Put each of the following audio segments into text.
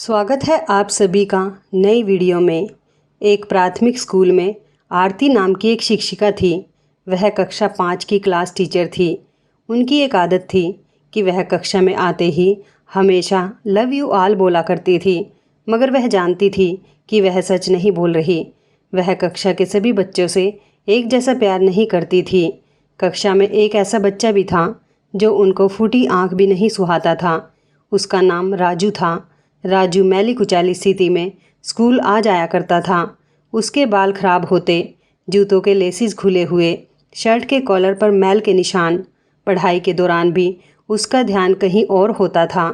स्वागत है आप सभी का नई वीडियो में। एक प्राथमिक स्कूल में आरती नाम की एक शिक्षिका थी। वह कक्षा 5 की क्लास टीचर थी। उनकी एक आदत थी कि वह कक्षा में आते ही हमेशा लव यू ऑल बोला करती थी, मगर वह जानती थी कि वह सच नहीं बोल रही। वह कक्षा के सभी बच्चों से एक जैसा प्यार नहीं करती थी। कक्षा में एक ऐसा बच्चा भी था जो उनको फूटी आँख भी नहीं सुहाता था। उसका नाम राजू था। राजू मैली कुचैली स्थिति में स्कूल आ जाया करता था। उसके बाल खराब होते, जूतों के लेसिस खुले हुए, शर्ट के कॉलर पर मैल के निशान। पढ़ाई के दौरान भी उसका ध्यान कहीं और होता था।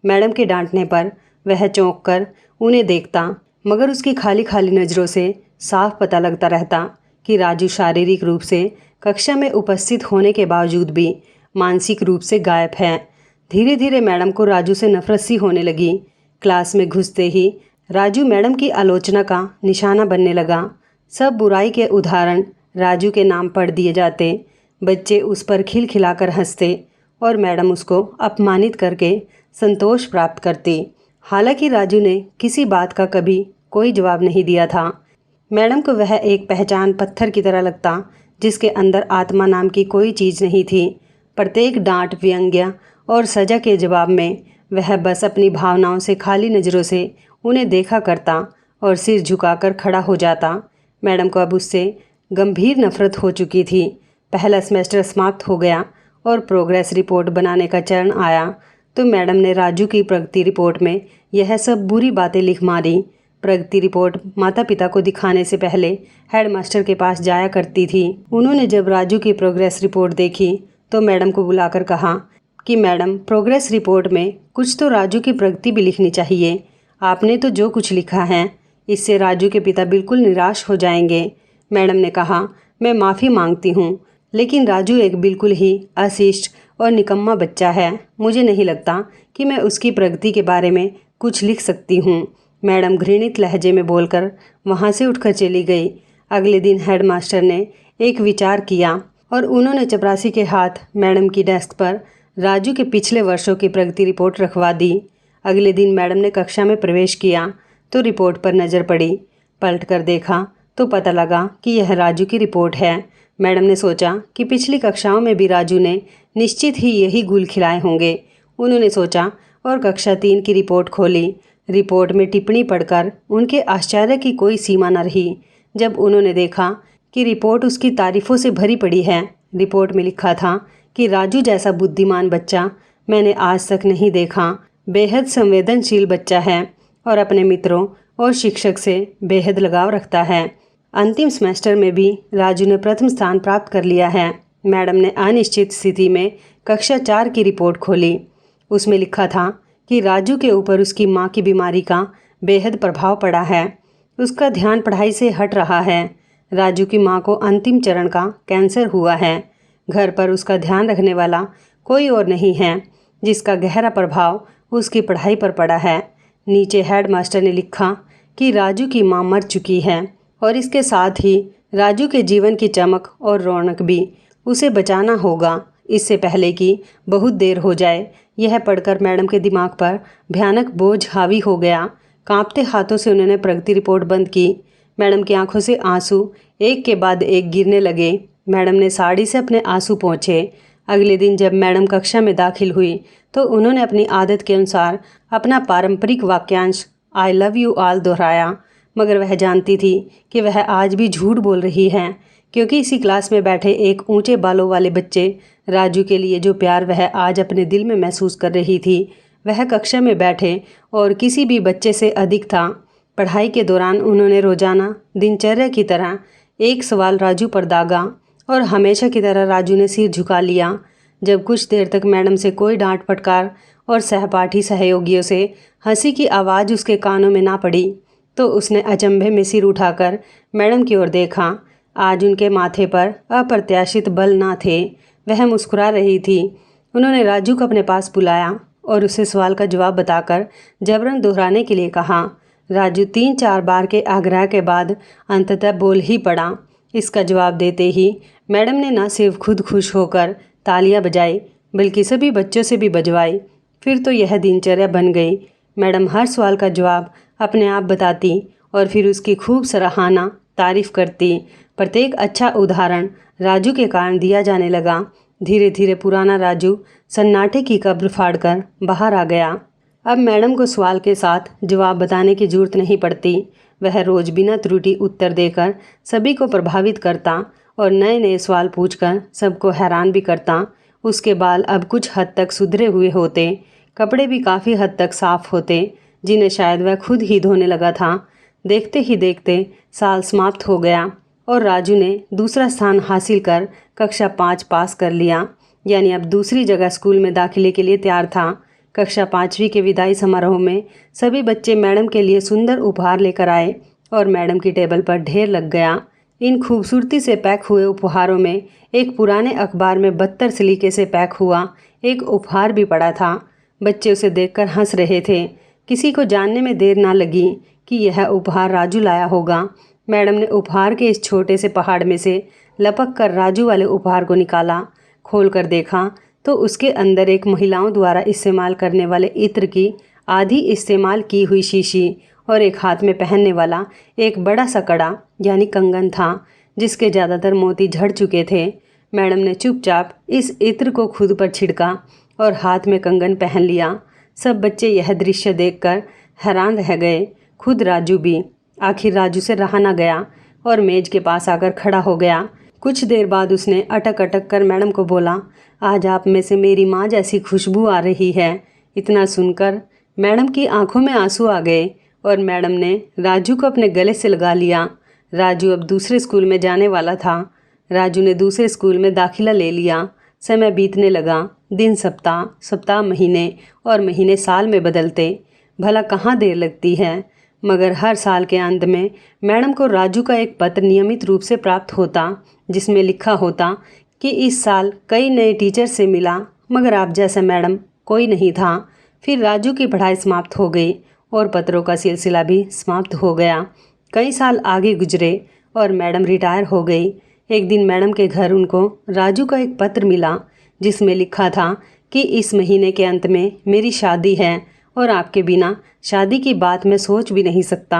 मैडम के डांटने पर वह चौंक कर उन्हें देखता, मगर उसकी खाली खाली नज़रों से साफ पता लगता रहता कि राजू शारीरिक रूप से कक्षा में उपस्थित होने के बावजूद भी मानसिक रूप से गायब है। धीरे धीरे मैडम को राजू से नफरत सी होने लगी। क्लास में घुसते ही राजू मैडम की आलोचना का निशाना बनने लगा। सब बुराई के उदाहरण राजू के नाम पढ़ दिए जाते। बच्चे उस पर खिलखिलाकर हंसते और मैडम उसको अपमानित करके संतोष प्राप्त करती। हालांकि राजू ने किसी बात का कभी कोई जवाब नहीं दिया था। मैडम को वह एक पहचान पत्थर की तरह लगता, जिसके अंदर आत्मा नाम की कोई चीज़ नहीं थी। प्रत्येक डांट, व्यंग्य और सजा के जवाब में वह बस अपनी भावनाओं से खाली नज़रों से उन्हें देखा करता और सिर झुकाकर खड़ा हो जाता। मैडम को अब उससे गंभीर नफरत हो चुकी थी। पहला सेमेस्टर समाप्त हो गया और प्रोग्रेस रिपोर्ट बनाने का चरण आया तो मैडम ने राजू की प्रगति रिपोर्ट में यह सब बुरी बातें लिख मारी। प्रगति रिपोर्ट माता पिता को दिखाने से पहले हेडमास्टर के पास जाया करती थी। उन्होंने जब राजू की प्रोग्रेस रिपोर्ट देखी तो मैडम को बुलाकर कहा कि मैडम, प्रोग्रेस रिपोर्ट में कुछ तो राजू की प्रगति भी लिखनी चाहिए। आपने तो जो कुछ लिखा है इससे राजू के पिता बिल्कुल निराश हो जाएंगे। मैडम ने कहा, मैं माफ़ी मांगती हूँ, लेकिन राजू एक बिल्कुल ही अशिष्ट और निकम्मा बच्चा है। मुझे नहीं लगता कि मैं उसकी प्रगति के बारे में कुछ लिख सकती हूँ। मैडम घृणित लहजे में बोलकर वहाँ से उठकर चली गई। अगले दिन हेडमास्टर ने एक विचार किया और उन्होंने चपरासी के हाथ मैडम की डेस्क पर राजू के पिछले वर्षों की प्रगति रिपोर्ट रखवा दी। अगले दिन मैडम ने कक्षा में प्रवेश किया तो रिपोर्ट पर नज़र पड़ी। पलट कर देखा तो पता लगा कि यह राजू की रिपोर्ट है। मैडम ने सोचा कि पिछली कक्षाओं में भी राजू ने निश्चित ही यही गुल खिलाए होंगे। उन्होंने सोचा और कक्षा 3 की रिपोर्ट खोली। रिपोर्ट में टिप्पणी पढ़कर उनके आश्चर्य की कोई सीमा न रही जब उन्होंने देखा कि रिपोर्ट उसकी तारीफ़ों से भरी पड़ी है। रिपोर्ट में लिखा था कि राजू जैसा बुद्धिमान बच्चा मैंने आज तक नहीं देखा। बेहद संवेदनशील बच्चा है और अपने मित्रों और शिक्षक से बेहद लगाव रखता है। अंतिम सेमेस्टर में भी राजू ने प्रथम स्थान प्राप्त कर लिया है। मैडम ने अनिश्चित स्थिति में कक्षा 4 की रिपोर्ट खोली। उसमें लिखा था कि राजू के ऊपर उसकी माँ की बीमारी का बेहद प्रभाव पड़ा है। उसका ध्यान पढ़ाई से हट रहा है। राजू की माँ को अंतिम चरण का कैंसर हुआ है। घर पर उसका ध्यान रखने वाला कोई और नहीं है, जिसका गहरा प्रभाव उसकी पढ़ाई पर पड़ा है। नीचे हेडमास्टर ने लिखा कि राजू की मां मर चुकी है और इसके साथ ही राजू के जीवन की चमक और रौनक भी। उसे बचाना होगा इससे पहले कि बहुत देर हो जाए। यह पढ़कर मैडम के दिमाग पर भयानक बोझ हावी हो गया। कांपते हाथों से उन्होंने प्रगति रिपोर्ट बंद की। मैडम की आंखों से आंसू एक के बाद एक गिरने लगे। मैडम ने साड़ी से अपने आंसू पोंछे। अगले दिन जब मैडम कक्षा में दाखिल हुई तो उन्होंने अपनी आदत के अनुसार अपना पारंपरिक वाक्यांश आई लव यू ऑल दोहराया, मगर वह जानती थी कि वह आज भी झूठ बोल रही है, क्योंकि इसी क्लास में बैठे एक ऊंचे बालों वाले बच्चे राजू के लिए जो प्यार वह आज अपने दिल में महसूस कर रही थी, वह कक्षा में बैठे और किसी भी बच्चे से अधिक था। पढ़ाई के दौरान उन्होंने रोजाना दिनचर्या की तरह एक सवाल राजू पर दागा और हमेशा की तरह राजू ने सिर झुका लिया। जब कुछ देर तक मैडम से कोई डांट फटकार और सहपाठी सहयोगियों से हंसी की आवाज़ उसके कानों में ना पड़ी तो उसने अचंभे में सिर उठाकर मैडम की ओर देखा। आज उनके माथे पर अप्रत्याशित बल ना थे। वह मुस्कुरा रही थी। उन्होंने राजू को अपने पास बुलाया और उसे सवाल का जवाब बताकर जबरन दोहराने के लिए कहा। राजू 3-4 बार के आग्रह के बाद अंततः बोल ही पड़ा। इसका जवाब देते ही मैडम ने न सिर्फ खुद खुश होकर तालियां बजाई, बल्कि सभी बच्चों से भी बजवाई। फिर तो यह दिनचर्या बन गई। मैडम हर सवाल का जवाब अपने आप बताती और फिर उसकी खूब सराहना तारीफ करती। प्रत्येक अच्छा उदाहरण राजू के कारण दिया जाने लगा। धीरे धीरे पुराना राजू सन्नाटे की कब्र फाड़कर बाहर आ गया। अब मैडम को सवाल के साथ जवाब बताने की जरूरत नहीं पड़ती। वह रोज़ बिना त्रुटि उत्तर देकर सभी को प्रभावित करता और नए नए सवाल पूछकर सबको हैरान भी करता। उसके बाल अब कुछ हद तक सुधरे हुए होते, कपड़े भी काफ़ी हद तक साफ होते, जिन्हें शायद वह खुद ही धोने लगा था। देखते ही देखते साल समाप्त हो गया और राजू ने दूसरा स्थान हासिल कर कक्षा 5 पास कर लिया, यानी अब दूसरी जगह स्कूल में दाखिले के लिए तैयार था। कक्षा 5वीं के विदाई समारोह में सभी बच्चे मैडम के लिए सुंदर उपहार लेकर आए और मैडम की टेबल पर ढेर लग गया। इन खूबसूरती से पैक हुए उपहारों में एक पुराने अखबार में 72 सलीके से पैक हुआ एक उपहार भी पड़ा था। बच्चे उसे देखकर हंस रहे थे। किसी को जानने में देर ना लगी कि यह उपहार राजू लाया होगा। मैडम ने उपहार के इस छोटे से पहाड़ में से लपक कर राजू वाले उपहार को निकाला। खोल कर देखा तो उसके अंदर एक महिलाओं द्वारा इस्तेमाल करने वाले इत्र की आधी इस्तेमाल की हुई शीशी और एक हाथ में पहनने वाला एक बड़ा सा कड़ा यानी कंगन था, जिसके ज़्यादातर मोती झड़ चुके थे। मैडम ने चुपचाप इस इत्र को खुद पर छिड़का और हाथ में कंगन पहन लिया। सब बच्चे यह दृश्य देखकर हैरान रह गए, खुद राजू भी। आखिर राजू से रहा न गया और मेज के पास आकर खड़ा हो गया। कुछ देर बाद उसने अटक अटक कर मैडम को बोला, आज आप में से मेरी माँ जैसी खुशबू आ रही है। इतना सुनकर मैडम की आंखों में आंसू आ गए और मैडम ने राजू को अपने गले से लगा लिया। राजू अब दूसरे स्कूल में जाने वाला था। राजू ने दूसरे स्कूल में दाखिला ले लिया। समय बीतने लगा। दिन सप्ताह, सप्ताह महीने और महीने साल में बदलते। भला कहाँ देर लगती है। मगर हर साल के अंत में मैडम को राजू का एक पत्र नियमित रूप से प्राप्त होता, जिसमें लिखा होता कि इस साल कई नए टीचर से मिला, मगर आप जैसा मैडम कोई नहीं था। फिर राजू की पढ़ाई समाप्त हो गई और पत्रों का सिलसिला भी समाप्त हो गया। कई साल आगे गुजरे और मैडम रिटायर हो गई। एक दिन मैडम के घर उनको राजू का एक पत्र मिला, जिसमें लिखा था कि इस महीने के अंत में मेरी शादी है और आपके बिना शादी की बात मैं सोच भी नहीं सकता।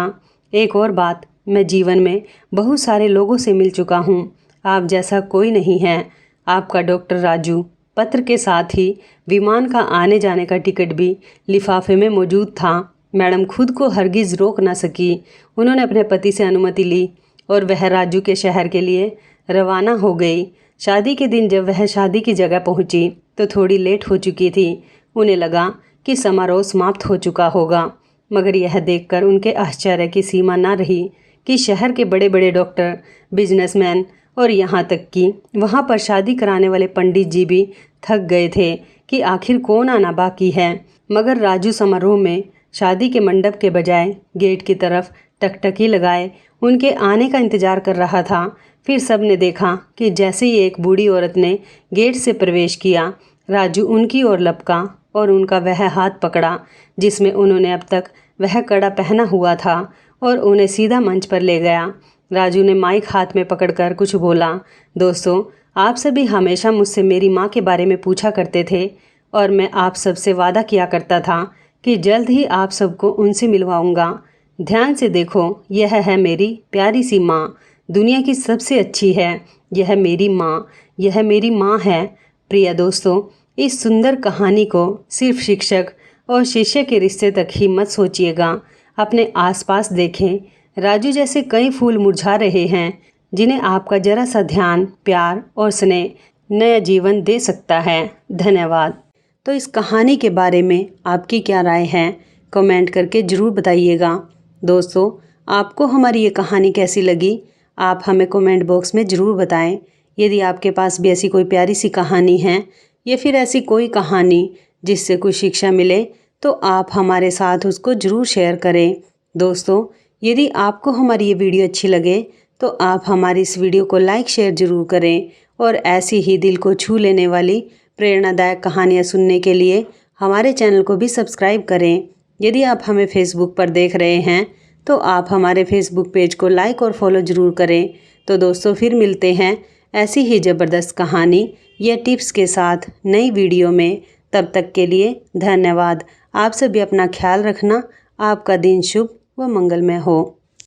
एक और बात, मैं जीवन में बहुत सारे लोगों से मिल चुका हूँ, आप जैसा कोई नहीं है। आपका डॉक्टर राजू। पत्र के साथ ही विमान का आने जाने का टिकट भी लिफाफे में मौजूद था। मैडम खुद को हरगिज़ रोक ना सकी। उन्होंने अपने पति से अनुमति ली और वह राजू के शहर के लिए रवाना हो गई। शादी के दिन जब वह शादी की जगह पहुंची तो थोड़ी लेट हो चुकी थी। उन्हें लगा कि समारोह समाप्त हो चुका होगा, मगर यह देखकर उनके आश्चर्य की सीमा ना रही कि शहर के बड़े बड़े डॉक्टर, बिजनेसमैन और यहाँ तक कि वहाँ पर शादी कराने वाले पंडित जी भी थक गए थे कि आखिर कौन आना बाकी है। मगर राजू समारोह में शादी के मंडप के बजाय गेट की तरफ टकटकी लगाए उनके आने का इंतजार कर रहा था। फिर सब ने देखा कि जैसे ही एक बूढ़ी औरत ने गेट से प्रवेश किया, राजू उनकी ओर लपका और उनका वह हाथ पकड़ा जिसमें उन्होंने अब तक वह कड़ा पहना हुआ था और उन्हें सीधा मंच पर ले गया। राजू ने माइक हाथ में पकड़कर कुछ बोला, दोस्तों, आप सभी हमेशा मुझसे मेरी माँ के बारे में पूछा करते थे और मैं आप सबसे वादा किया करता था कि जल्द ही आप सबको उनसे मिलवाऊंगा। ध्यान से देखो, यह है मेरी प्यारी सी माँ, दुनिया की सबसे अच्छी है। यह मेरी माँ, यह मेरी माँ है। प्रिय दोस्तों, इस सुंदर कहानी को सिर्फ शिक्षक और शिष्य के रिश्ते तक ही मत सोचिएगा। अपने आसपास देखें, राजू जैसे कई फूल मुरझा रहे हैं जिन्हें आपका जरा सा ध्यान, प्यार और स्नेह नया जीवन दे सकता है। धन्यवाद। तो इस कहानी के बारे में आपकी क्या राय है, कमेंट करके ज़रूर बताइएगा। दोस्तों, आपको हमारी ये कहानी कैसी लगी, आप हमें कमेंट बॉक्स में ज़रूर बताएं। यदि आपके पास भी ऐसी कोई प्यारी सी कहानी है या फिर ऐसी कोई कहानी जिससे कुछ शिक्षा मिले, तो आप हमारे साथ उसको ज़रूर शेयर करें। दोस्तों, यदि आपको हमारी ये वीडियो अच्छी लगे तो आप हमारी इस वीडियो को लाइक शेयर ज़रूर करें और ऐसी ही दिल को छू लेने वाली प्रेरणादायक कहानियाँ सुनने के लिए हमारे चैनल को भी सब्सक्राइब करें। यदि आप हमें फेसबुक पर देख रहे हैं तो आप हमारे फेसबुक पेज को लाइक और फॉलो ज़रूर करें। तो दोस्तों, फिर मिलते हैं ऐसी ही ज़बरदस्त कहानी या टिप्स के साथ नई वीडियो में। तब तक के लिए धन्यवाद। आप सभी अपना ख्याल रखना। आपका दिन शुभ व मंगलमय हो।